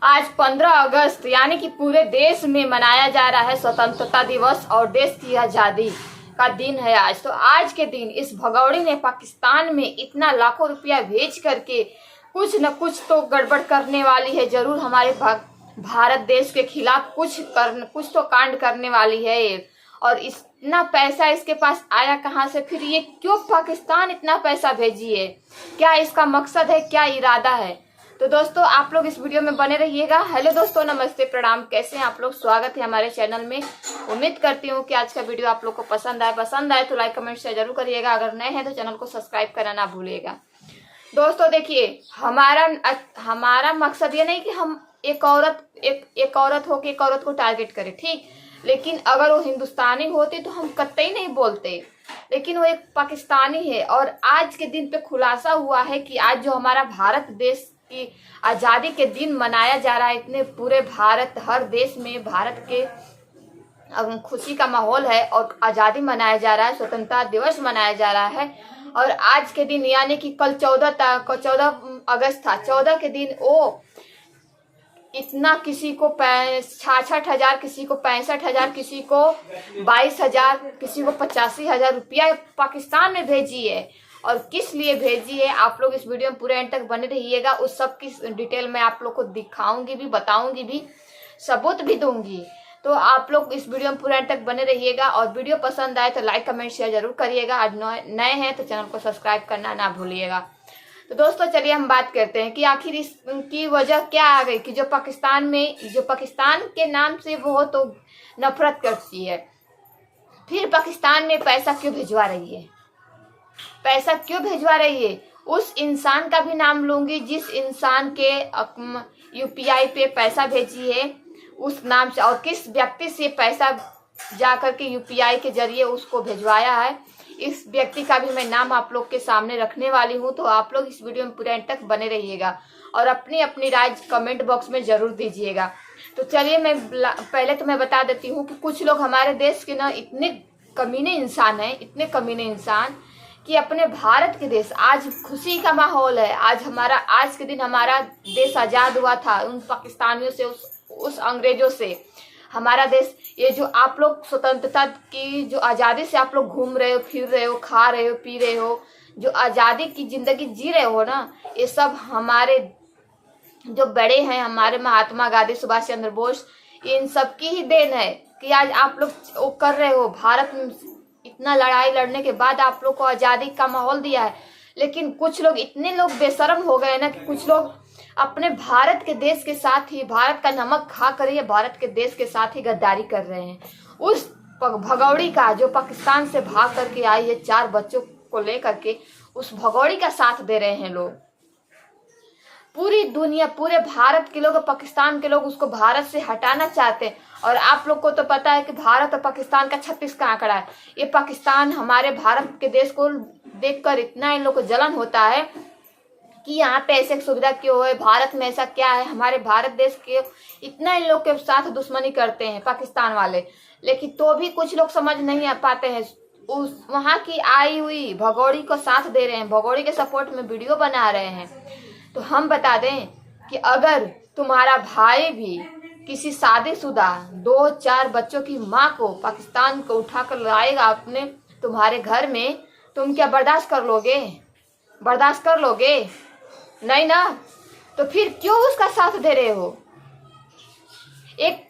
आज 15 अगस्त यानी कि पूरे देश में मनाया जा रहा है स्वतंत्रता दिवस और देश की आज़ादी का दिन है आज। तो आज के दिन इस भगौड़ी ने पाकिस्तान में इतना लाखों रुपया भेज करके कुछ न कुछ तो गड़बड़ करने वाली है जरूर। हमारे भारत देश के खिलाफ कुछ तो कांड करने वाली है। और इतना पैसा इसके पास आया कहाँ से? फिर ये क्यों पाकिस्तान इतना पैसा भेजी है? क्या इसका मकसद है? क्या इरादा है? तो दोस्तों आप लोग इस वीडियो में बने रहिएगा। हेलो दोस्तों, नमस्ते, प्रणाम, कैसे हैं आप लोग? स्वागत है हमारे चैनल में। उम्मीद करती हूँ कि आज का वीडियो आप लोग को पसंद आए तो लाइक कमेंट शेयर जरूर करिएगा। अगर नए हैं तो चैनल को सब्सक्राइब करना ना भूलिएगा। दोस्तों देखिए, हमारा मकसद ये नहीं कि हम एक औरत हो के एक औरत को टारगेट करें, ठीक, लेकिन अगर वो हिंदुस्तानी होती तो हम कतई नहीं बोलते, लेकिन वो एक पाकिस्तानी है। और आज के दिन पे खुलासा हुआ है कि आज जो हमारा भारत देश की आज़ादी के दिन मनाया जा रहा है, इतने पूरे भारत, हर देश में भारत के खुशी का माहौल है और आज़ादी मनाया जा रहा है, स्वतंत्रता दिवस मनाया जा रहा है। और आज के दिन यानी कि कल 14 अगस्त था, 14 के दिन वो इतना किसी को 66,000, किसी को 65,000, किसी को 22,000, किसी को 85,000 रुपया पाकिस्तान में भेजी है। और किस लिए भेजी है आप लोग इस वीडियो में पूरे एंड तक बने रहिएगा। उस सब की डिटेल में आप लोग को दिखाऊंगी भी, बताऊंगी भी, सबूत भी दूंगी। तो आप लोग इस वीडियो में पूरे एंड तक बने रहिएगा। और वीडियो पसंद आए तो लाइक कमेंट शेयर जरूर करिएगा। आज नए हैं तो चैनल को सब्सक्राइब करना ना भूलिएगा। तो दोस्तों चलिए हम बात करते हैं कि आखिर इसकी वजह क्या आ गई कि जो पाकिस्तान के नाम से वो तो नफरत करती है, फिर पाकिस्तान में पैसा क्यों भिजवा रही है? पैसा क्यों भिजवा रही है? उस इंसान का भी नाम लूंगी जिस इंसान के यूपीआई पे पैसा भेजी है, उस नाम से, और किस व्यक्ति से पैसा जाकर के यूपीआई के जरिए उसको भिजवाया है। इस व्यक्ति का भी मैं नाम आप लोग के सामने रखने वाली हूँ। तो आप लोग इस वीडियो में पूरे एंड तक बने रहिएगा और अपनी अपनी राय कमेंट बॉक्स में जरूर दीजिएगा। तो चलिए पहले तो मैं बता देती हूँ कि कुछ लोग हमारे देश के ना इतने कमीने इंसान कि अपने भारत के देश, आज खुशी का माहौल है, आज के दिन हमारा देश आज़ाद हुआ था उन पाकिस्तानियों से, उस अंग्रेजों से। हमारा देश, ये जो आप लोग स्वतंत्रता की जो आज़ादी से आप लोग घूम रहे हो, फिर रहे हो, खा रहे हो, पी रहे हो, जो आज़ादी की जिंदगी जी रहे हो ना, ये सब हमारे जो बड़े हैं, हमारे महात्मा गांधी, सुभाष चंद्र बोस, इन सब की ही देन है कि आज आप लोग वो कर रहे हो। भारत में इतना लड़ाई लड़ने के बाद आप लोग को आज़ादी का माहौल दिया है, लेकिन कुछ लोग, इतने लोग बेशर्म हो गए ना कि कुछ लोग अपने भारत के देश के साथ ही, भारत का नमक खा कर ही भारत के देश के साथ ही गद्दारी कर रहे हैं। उस भगौड़ी का जो पाकिस्तान से भाग करके आई है 4 बच्चों को लेकर के, उस भगौड़ी का साथ दे रहे हैं लोग। पूरी दुनिया, पूरे भारत के लोग, पाकिस्तान के लोग उसको भारत से हटाना चाहते हैं। और आप लोग को तो पता है कि भारत और पाकिस्तान का 36 का आंकड़ा है। ये पाकिस्तान हमारे भारत के देश को देखकर इतना इन लोग को जलन होता है कि यहाँ पे ऐसे सुविधा क्यों है, भारत में ऐसा क्या है, हमारे भारत देश के इतना इन लोग के साथ दुश्मनी करते हैं पाकिस्तान वाले। लेकिन तो भी कुछ लोग समझ नहीं पाते हैं, उस वहाँ की आई हुई भगौड़ी को साथ दे रहे हैं, भगौड़ी के सपोर्ट में वीडियो बना रहे हैं। तो हम बता दें कि अगर तुम्हारा भाई भी किसी शादीशुदा 2-4 बच्चों की माँ को, पाकिस्तान को उठाकर लाएगा अपने तुम्हारे घर में, तुम क्या बर्दाश्त कर लोगे? नहीं ना। तो फिर क्यों उसका साथ दे रहे हो? एक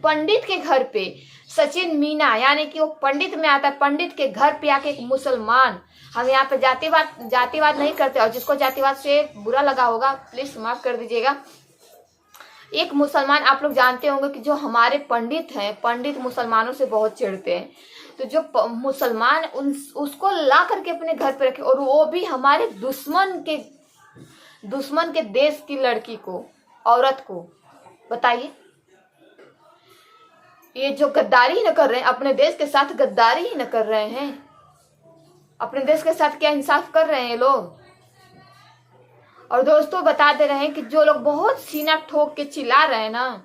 पंडित के घर पे, सचिन मीना यानी कि वो पंडित में आता है, पंडित के घर पे आके एक मुसलमान, हम यहाँ पे जातिवाद नहीं करते, और जिसको जातिवाद से बुरा लगा होगा प्लीज माफ कर दीजिएगा। एक मुसलमान, आप लोग जानते होंगे कि जो हमारे पंडित हैं, पंडित मुसलमानों से बहुत चिढ़ते हैं। तो जो मुसलमान उसको ला करके अपने घर पे रखे, और वो भी हमारे दुश्मन के देश की लड़की को, औरत को। बताइए, ये जो गद्दारी ही न कर रहे हैं, अपने देश के साथ गद्दारी ही न कर रहे हैं, अपने देश के साथ क्या इंसाफ कर रहे हैं लोग। और दोस्तों बता दे रहे हैं कि जो लोग बहुत सीना ठोक के चिल्ला रहे हैं ना,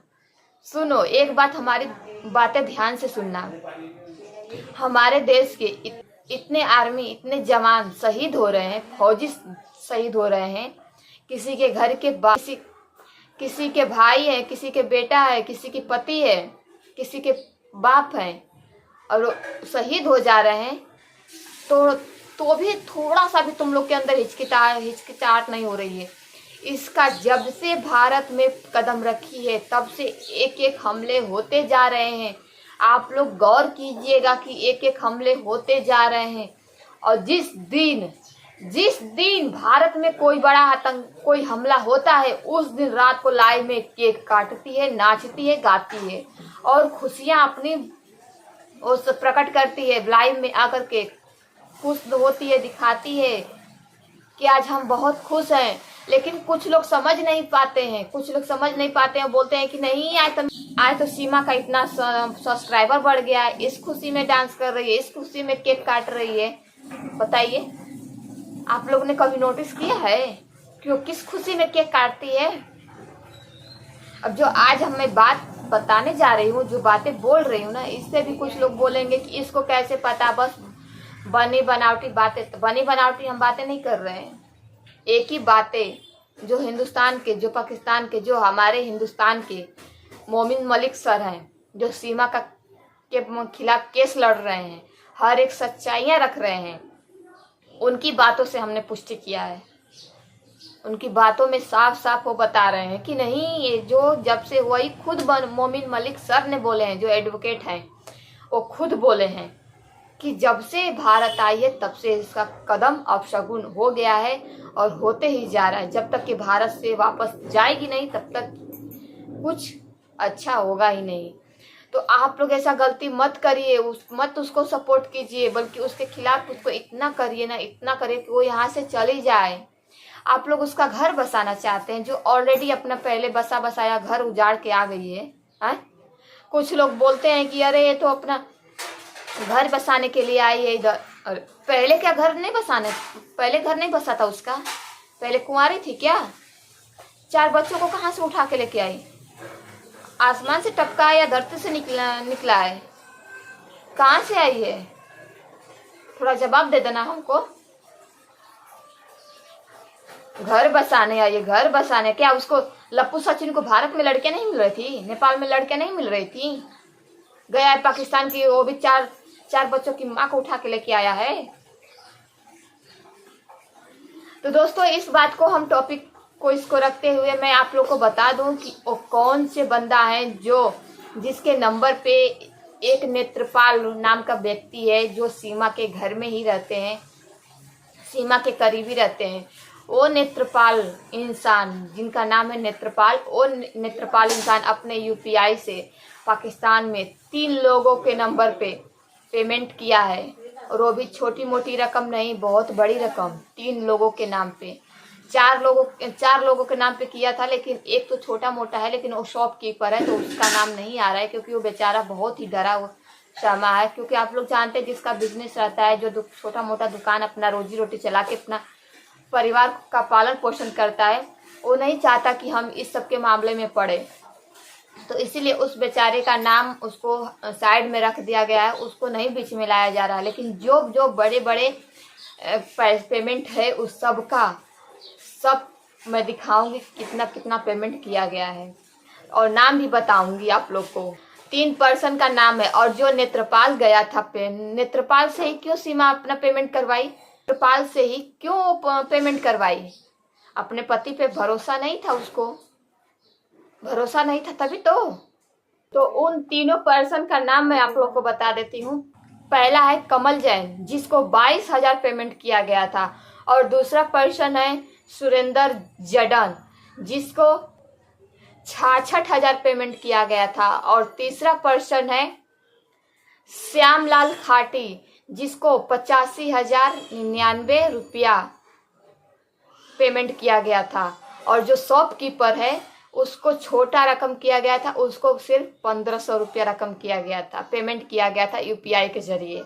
सुनो एक बात, हमारी बातें ध्यान से सुनना। हमारे देश के इतने आर्मी, इतने जवान शहीद हो रहे हैं, फौजी शहीद हो रहे हैं, किसी के घर के किसी के भाई है, किसी के बेटा है, किसी की पति है, किसी के बाप है और शहीद हो जा रहे हैं, तो भी थोड़ा सा भी तुम लोग के अंदर हिचकिचाहट नहीं हो रही है। इसका जब से भारत में कदम रखी है तब से एक एक हमले होते जा रहे हैं। आप लोग गौर कीजिएगा कि एक एक हमले होते जा रहे हैं। और जिस दिन भारत में कोई बड़ा आतंक कोई हमला होता है उस दिन रात को लाइव में केक काटती है, नाचती है, गाती है और खुशियां अपनी उस प्रकट करती है। लाइव में आकर के खुश होती है, दिखाती है कि आज हम बहुत खुश हैं। लेकिन कुछ लोग समझ नहीं पाते हैं, बोलते हैं कि नहीं आज तो सीमा का इतना सब्सक्राइबर बढ़ गया है, इस खुशी में डांस कर रही है, इस खुशी में केक काट रही है। बताइए, आप लोगों ने कभी नोटिस किया है कि वो किस खुशी में केक काटती है? अब जो आज मैं बात बताने जा रही हूँ, जो बातें बोल रही हूँ ना, इससे भी कुछ लोग बोलेंगे कि इसको कैसे पता, बस बनी बनावटी हम बातें नहीं कर रहे हैं। एक ही बातें जो हिंदुस्तान के, जो पाकिस्तान के, जो हमारे हिंदुस्तान के मोमिन मलिक सर हैं, जो सीमा के खिलाफ केस लड़ रहे हैं, हर एक सच्चाइयाँ रख रहे हैं, उनकी बातों से हमने पुष्टि किया है। उनकी बातों में साफ साफ वो बता रहे हैं कि नहीं, ये जो जब से वही खुद मोमिन मलिक सर ने बोले हैं, जो एडवोकेट हैं, वो खुद बोले हैं कि जब से भारत आई है तब से इसका कदम अपशगुन हो गया है और होते ही जा रहा है। जब तक कि भारत से वापस जाएगी नहीं तब तक कुछ अच्छा होगा ही नहीं। तो आप लोग ऐसा गलती मत करिए, मत उसको सपोर्ट कीजिए, बल्कि उसके खिलाफ उसको इतना करिए कि वो यहाँ से चली जाए। आप लोग उसका घर बसाना चाहते हैं, जो ऑलरेडी अपना पहले बसाया घर उजाड़ के आ गई है। कुछ लोग बोलते हैं कि अरे ये तो अपना घर बसाने के लिए आई है इधर। और पहले घर नहीं बसा था उसका? पहले कुंवारी थी क्या? 4 बच्चों को कहाँ से उठा के लेके आई? आसमान से टपका है या धरती से निकला है? कहाँ से आई है? थोड़ा जवाब दे देना हमको। घर बसाने आई है, घर बसाने। क्या उसको लप्पू सचिन को भारत में लड़कियां नहीं मिल रही थी? नेपाल में लड़कियां नहीं मिल रही थी? गया है पाकिस्तान की, वो भी चार बच्चों की माँ को उठा के लेके आया है। तो दोस्तों, इस बात को हम टॉपिक को इसको रखते हुए मैं आप लोग को बता दूं कि वो कौन से बंदा है जिसके नंबर पे एक नेत्रपाल नाम का व्यक्ति है, जो सीमा के घर में ही रहते हैं, सीमा के करीबी रहते हैं। वो नेत्रपाल इंसान, जिनका नाम है नेत्रपाल, वो नेत्रपाल इंसान अपने यूपीआई से पाकिस्तान में 3 लोगों के नंबर पे पेमेंट किया है। और वो भी छोटी मोटी रकम नहीं, बहुत बड़ी रकम। 3 लोगों के नाम पे, 4 लोगों के नाम पे किया था। लेकिन एक तो छोटा मोटा है, लेकिन वो शॉपकीपर है तो उसका नाम नहीं आ रहा है, क्योंकि वो बेचारा बहुत ही डरा शर्मा है। क्योंकि आप लोग जानते हैं, जिसका बिजनेस रहता है, जो छोटा मोटा दुकान अपना रोजी रोटी चला के अपना परिवार का पालन पोषण करता है, वो नहीं चाहता कि हम इस सब के मामले में पड़े। तो इसीलिए उस बेचारे का नाम उसको साइड में रख दिया गया है, उसको नहीं बीच में लाया जा रहा है। लेकिन जो बड़े बड़े पेमेंट है उस सब मैं दिखाऊंगी कितना पेमेंट किया गया है, और नाम भी बताऊंगी आप लोग को। 3 पर्सन का नाम है। और जो नेत्रपाल गया था, नेत्रपाल से ही क्यों सीमा अपना पेमेंट करवाई? नेत्रपाल से ही क्यों पेमेंट करवाई? अपने पति पे भरोसा नहीं था, उसको भरोसा नहीं था, तभी तो उन तीनों पर्सन का नाम मैं आप लोग को बता देती हूँ। पहला है कमल जैन, जिसको 22,000 पेमेंट किया गया था। और दूसरा पर्सन है सुरेंद्र जडन, जिसको 66,000 पेमेंट किया गया था। और तीसरा पर्सन है श्यामलाल खाटी, जिसको 85,099 रुपया पेमेंट किया गया था। और जो शॉपकीपर है उसको छोटा रकम किया गया था, उसको सिर्फ 1,500 रुपया रकम किया गया था, पेमेंट किया गया था यूपीआई के जरिए।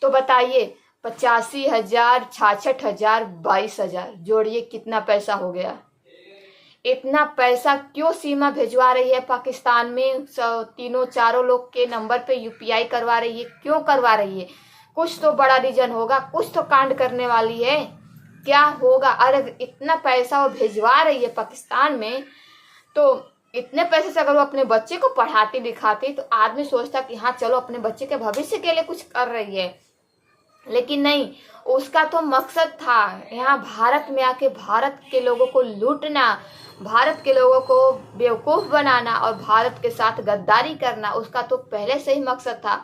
तो बताइए, 85,000, 66,000, 22,000 जोड़िए कितना पैसा हो गया। इतना पैसा क्यों सीमा भिजवा रही है पाकिस्तान में? तीनों चारों लोग के नंबर पे यूपीआई करवा रही है। क्यों करवा रही है? कुछ तो बड़ा रीजन होगा, कुछ तो कांड करने वाली है। क्या होगा? अरे इतना पैसा वो भिजवा रही है पाकिस्तान में, तो इतने पैसे से अगर वो अपने बच्चे को पढ़ाती लिखाती तो आदमी सोचता कि हाँ चलो अपने बच्चे के भविष्य के लिए कुछ कर रही है, लेकिन नहीं, उसका तो मकसद था यहाँ भारत में आके भारत के लोगों को लूटना, भारत के लोगों को बेवकूफ़ बनाना और भारत के साथ गद्दारी करना। उसका तो पहले से ही मकसद था,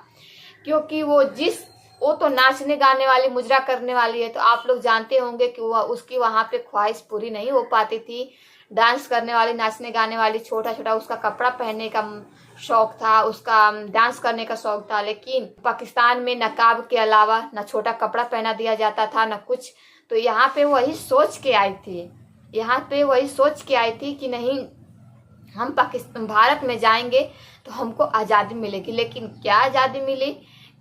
क्योंकि वो तो नाचने गाने वाली, मुजरा करने वाली है, तो आप लोग जानते होंगे कि उसकी वहाँ पे ख्वाहिश पूरी नहीं हो पाती थी। डांस करने वाली, नाचने गाने वाली, छोटा छोटा उसका कपड़ा पहनने का शौक था, उसका डांस करने का शौक था, लेकिन पाकिस्तान में नकाब के अलावा न छोटा कपड़ा पहना दिया जाता था न कुछ। तो यहाँ पे वही सोच के आई थी, यहाँ पे वही सोच के आई थी कि नहीं, हम पाकिस्तान भारत में जाएंगे तो हमको आज़ादी मिलेगी। लेकिन क्या आज़ादी मिली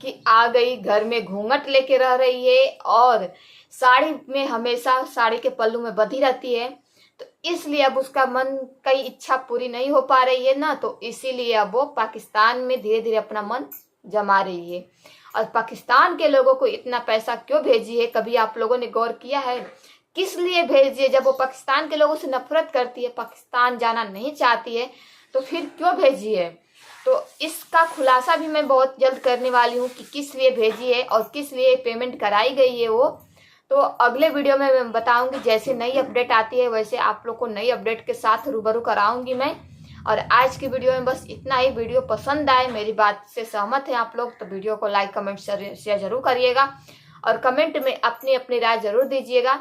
कि आ गई, घर में घूंघट लेके रह रही है और साड़ी में हमेशा साड़ी के पल्लू में बंधी रहती है। तो इसलिए अब उसका मन कई इच्छा पूरी नहीं हो पा रही है ना, तो इसीलिए अब वो पाकिस्तान में धीरे धीरे अपना मन जमा रही है। और पाकिस्तान के लोगों को इतना पैसा क्यों भेजी है, कभी आप लोगों ने गौर किया है? किस लिए भेजी है? जब वो पाकिस्तान के लोगों से नफरत करती है, पाकिस्तान जाना नहीं चाहती है, तो फिर क्यों भेजी है? तो इसका खुलासा भी मैं बहुत जल्द करने वाली हूँ कि किस लिए भेजी है और किस लिए पेमेंट कराई गई है वो। तो अगले वीडियो में मैं बताऊंगी, जैसे नई अपडेट आती है वैसे आप लोग को नई अपडेट के साथ रूबरू कराऊंगी मैं। और आज की वीडियो में बस इतना ही। वीडियो पसंद आए, मेरी बात से सहमत हैं आप लोग, तो वीडियो को लाइक कमेंट शेयर जरूर करिएगा और कमेंट में अपनी अपनी राय जरूर दीजिएगा।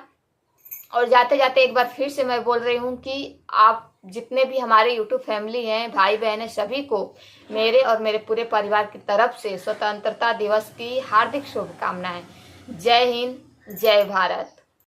और जाते जाते एक बार फिर से मैं बोल रही हूँ कि आप जितने भी हमारे YouTube फैमिली हैं, भाई बहन हैं, सभी को मेरे और मेरे पूरे परिवार की तरफ से स्वतंत्रता दिवस की हार्दिक शुभकामनाएं। जय हिंद, जय भारत।